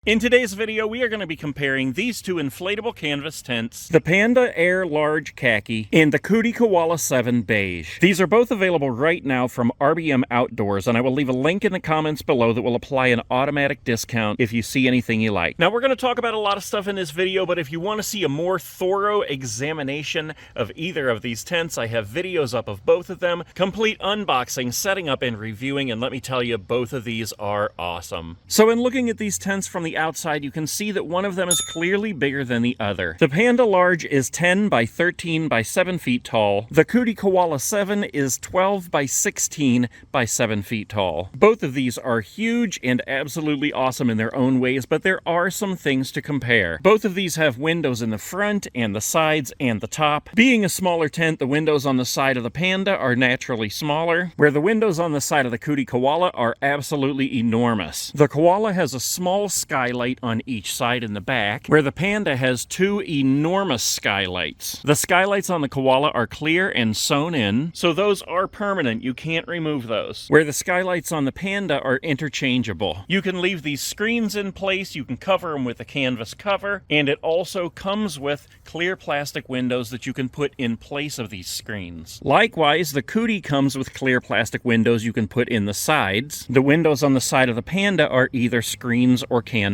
In today's video, we are going to be comparing these two inflatable canvas tents, the Panda Air Large Khaki and the Coody Koala 7 Beige. These are both available right now from RBM Outdoors, and I will leave a link in the comments below that will apply an automatic discount if you see anything you like. Now, we're going to talk about a lot of stuff in this video, but if you want to see a more thorough examination of either of these tents, I have videos up of both of them, complete unboxing, setting up, and reviewing, and let me tell you, both of these are awesome. So in looking at these tents from the outside, you can see that one of them is clearly bigger than the other. The Panda Large is 10 by 13 by 7 feet tall. The Coody Koala 7 is 12 by 16 by 7 feet tall. Both of these are huge and absolutely awesome in their own ways, but there are some things to compare. Both of these have windows in the front and the sides and the top. Being a smaller tent, the windows on the side of the Panda are naturally smaller, where the windows on the side of the Coody Koala are absolutely enormous. The Koala has a small skylight on each side in the back, where the Panda has two enormous skylights. The skylights on the Koala are clear and sewn in, so those are permanent. You can't remove those. Where the skylights on the Panda are interchangeable. You can leave these screens in place, you can cover them with a canvas cover, and it also comes with clear plastic windows that you can put in place of these screens. Likewise, the Coody comes with clear plastic windows you can put in the sides. The windows on the side of the Panda are either screens or canvas,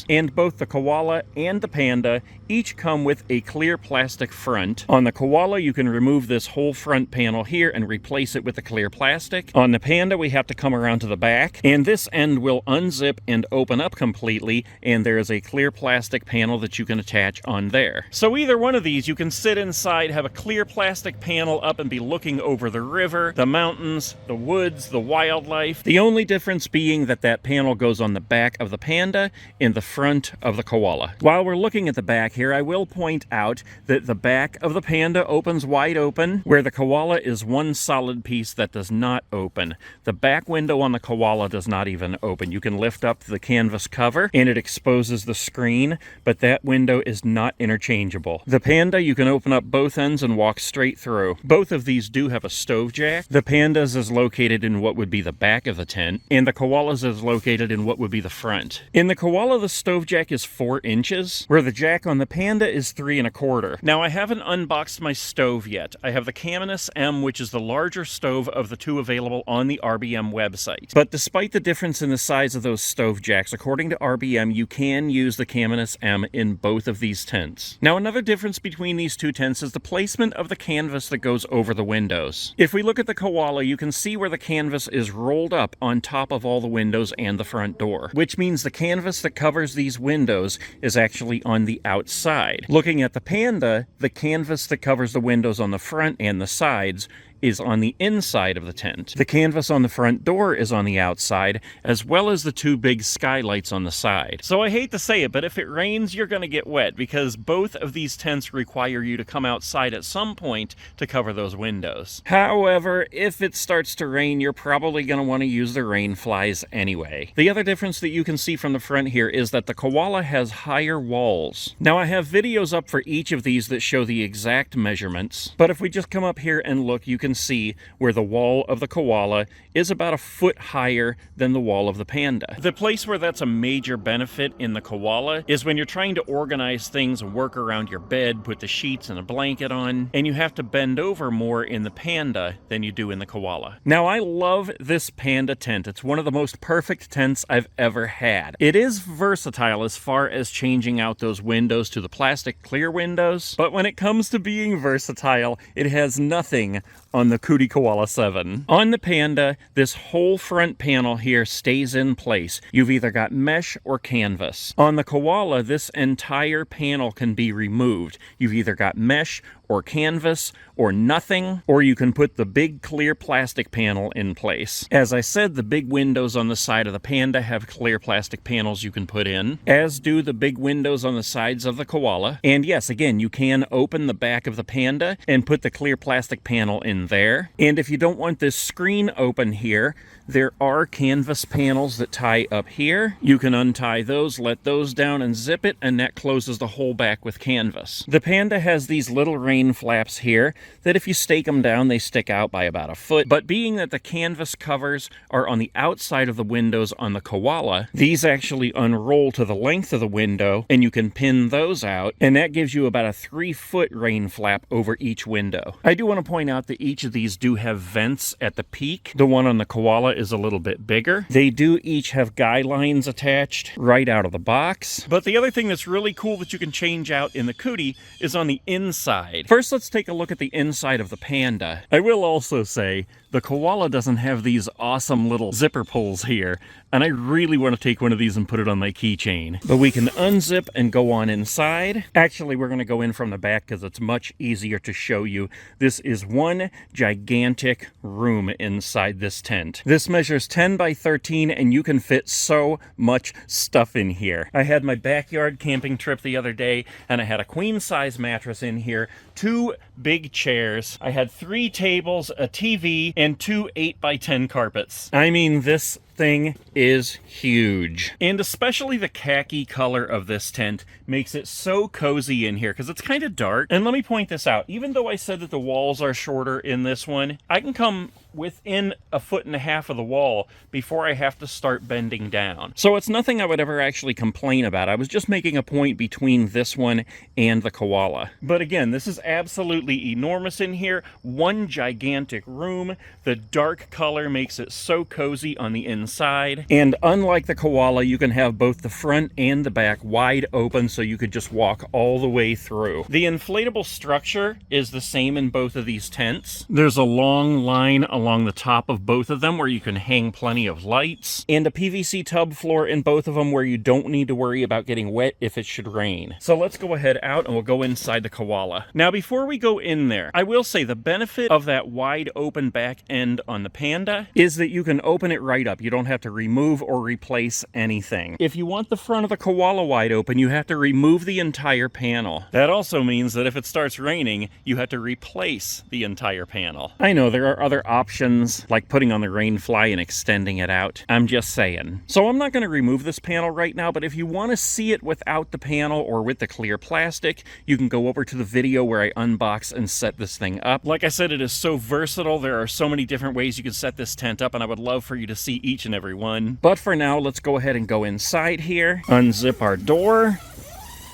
and both the Koala and the Panda each come with a clear plastic front. On the Koala, you can remove this whole front panel here and replace it with the clear plastic. On the Panda, we have to come around to the back, and this end will unzip and open up completely, and there is a clear plastic panel that you can attach on there. So either one of these, you can sit inside, have a clear plastic panel up, and be looking over the river, the mountains, the woods, the wildlife. The only difference being that that panel goes on the back of the Panda in the front of the Koala. While we're looking at the back here, I will point out that the back of the Panda opens wide open, where the Koala is one solid piece that does not open. The back window on the Koala does not even open. You can lift up the canvas cover and it exposes the screen, but that window is not interchangeable. The Panda, you can open up both ends and walk straight through. Both of these do have a stove jack. The Panda's is located in what would be the back of the tent, and the Koala's is located in what would be the front. In the Koala, the stove jack is 4 inches, where the jack on the Panda is 3 1/4. Now, I haven't unboxed my stove yet. I have the Campgrounds M, which is the larger stove of the two available on the RBM website. But despite the difference in the size of those stove jacks, according to RBM, you can use the Campgrounds M in both of these tents. Now, another difference between these two tents is the placement of the canvas that goes over the windows. If we look at the Koala, you can see where the canvas is rolled up on top of all the windows and the front door, which means the canvas that covers these windows is actually on the outside. Looking at the Panda, the canvas that covers the windows on the front and the sides is on the inside of the tent. The canvas on the front door is on the outside, as well as the two big skylights on the side. So I hate to say it, but if it rains, you're going to get wet, because both of these tents require you to come outside at some point to cover those windows. However, if it starts to rain, you're probably going to want to use the rain flies anyway. The other difference that you can see from the front here is that the Koala has higher walls. Now, I have videos up for each of these that show the exact measurements, but if we just come up here and look, you can see where the wall of the Koala is about 1 foot higher than the wall of the Panda. The place where that's a major benefit in the Koala is when you're trying to organize things and work around your bed, put the sheets and a blanket on, and you have to bend over more in the Panda than you do in the Koala. Now, I love this Panda tent. It's one of the most perfect tents I've ever had. It is versatile as far as changing out those windows to the plastic clear windows, but when it comes to being versatile, it has nothing on the Coody Koala 7. On the Panda, this whole front panel here stays in place. You've either got mesh or canvas. On the Koala, this entire panel can be removed. You've either got mesh or canvas or nothing, or you can put the big clear plastic panel in place. As I said, the big windows on the side of the Panda have clear plastic panels you can put in, as do the big windows on the sides of the Koala. And yes, again, you can open the back of the Panda and put the clear plastic panel in there. And if you don't want this screen open here, there are canvas panels that tie up here. You can untie those, let those down and zip it, and that closes the whole back with canvas. The Panda has these little rain rain flaps here that if you stake them down, they stick out by about a foot. But being that the canvas covers are on the outside of the windows on the Koala, these actually unroll to the length of the window, and you can pin those out, and that gives you about a 3-foot rain flap over each window. I do want to point out that each of these do have vents at the peak. The one on the Koala is a little bit bigger. They do each have guy lines attached right out of the box. But the other thing that's really cool that you can change out in the Coody is on the inside. First, let's take a look at the inside of the Panda. I will also say the Koala doesn't have these awesome little zipper pulls here, and I really want to take one of these and put it on my keychain. But we can unzip and go on inside. Actually, we're going to go in from the back because it's much easier to show you. This is one gigantic room inside this tent. This measures 10 by 13, and you can fit so much stuff in here. I had my backyard camping trip the other day, and I had a queen-size mattress in here, 2 big chairs. I had 3 tables, a TV, and 2 8 by 10 carpets. I mean, this thing is huge. And especially the khaki color of this tent makes it so cozy in here because it's kind of dark. And let me point this out. Even though I said that the walls are shorter in this one, I can come within 1.5 feet of the wall before I have to start bending down. So it's nothing I would ever actually complain about. I was just making a point between this one and the Koala. But again, this is absolutely enormous in here. One gigantic room. The dark color makes it so cozy on the inside. And unlike the Koala, you can have both the front and the back wide open so you could just walk all the way through. The inflatable structure is the same in both of these tents. There's a long line along the top of both of them where you can hang plenty of lights, and a PVC tub floor in both of them where you don't need to worry about getting wet if it should rain. So let's go ahead out and we'll go inside the Koala. Now before we go in there, I will say the benefit of that wide open back end on the Panda is that you can open it right up. You don't have to remove or replace anything. If you want the front of the Koala wide open, you have to remove the entire panel. That also means that if it starts raining, you have to replace the entire panel. I know there are other options like putting on the rain fly and extending it out. I'm just saying. So I'm not going to remove this panel right now, but if you want to see it without the panel or with the clear plastic, you can go over to the video where I unbox and set this thing up. Like I said, it is so versatile. There are so many different ways you can set this tent up, and I would love for you to see each and every one. But for now, let's go ahead and go inside here, unzip our door.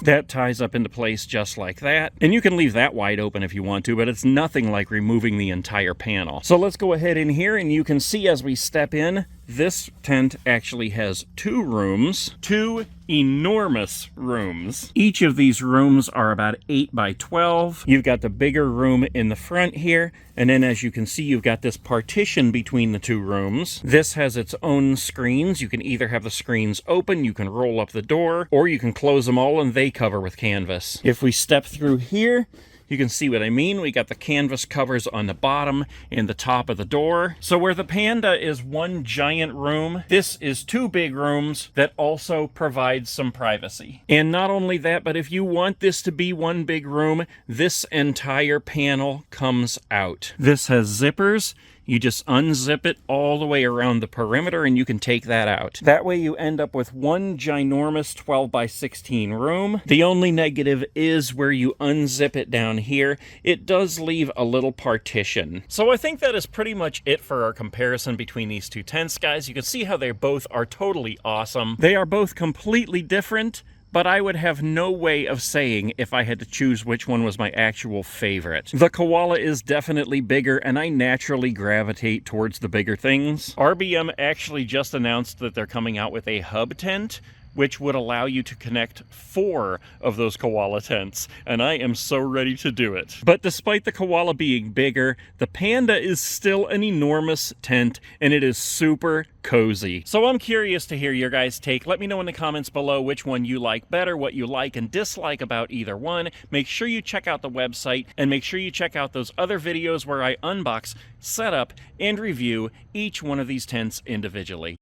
That ties up into place just like that. And you can leave that wide open if you want to, but it's nothing like removing the entire panel. So let's go ahead in here, and you can see as we step in, this tent actually has 2 rooms, 2 enormous rooms. Each of these rooms are about 8 by 12. You've got the bigger room in the front here, and then as you can see, you've got this partition between the 2 rooms. This has its own screens. You can either have the screens open, you can roll up the door, or you can close them all and they cover with canvas. If we step through here, you can see what I mean. We got the canvas covers on the bottom and the top of the door. So where the Panda is one giant room, this is 2 big rooms that also provide some privacy. And not only that, but if you want this to be one big room, this entire panel comes out. This has zippers. You just unzip it all the way around the perimeter and you can take that out. That way you end up with one ginormous 12 by 16 room. The only negative is where you unzip it down here, it does leave a little partition. So I think that is pretty much it for our comparison between these 2 tents, guys. You can see how they both are totally awesome. They are both completely different, but I would have no way of saying if I had to choose which one was my actual favorite. The Koala is definitely bigger, and I naturally gravitate towards the bigger things. RBM actually just announced that they're coming out with a hub tent, which would allow you to connect 4 of those Koala tents, and I am so ready to do it. But despite the Koala being bigger, the Panda is still an enormous tent, and it is super cozy. So I'm curious to hear your guys' take. Let me know in the comments below which one you like better, what you like and dislike about either one. Make sure you check out the website, and make sure you check out those other videos where I unbox, set up, and review each one of these tents individually.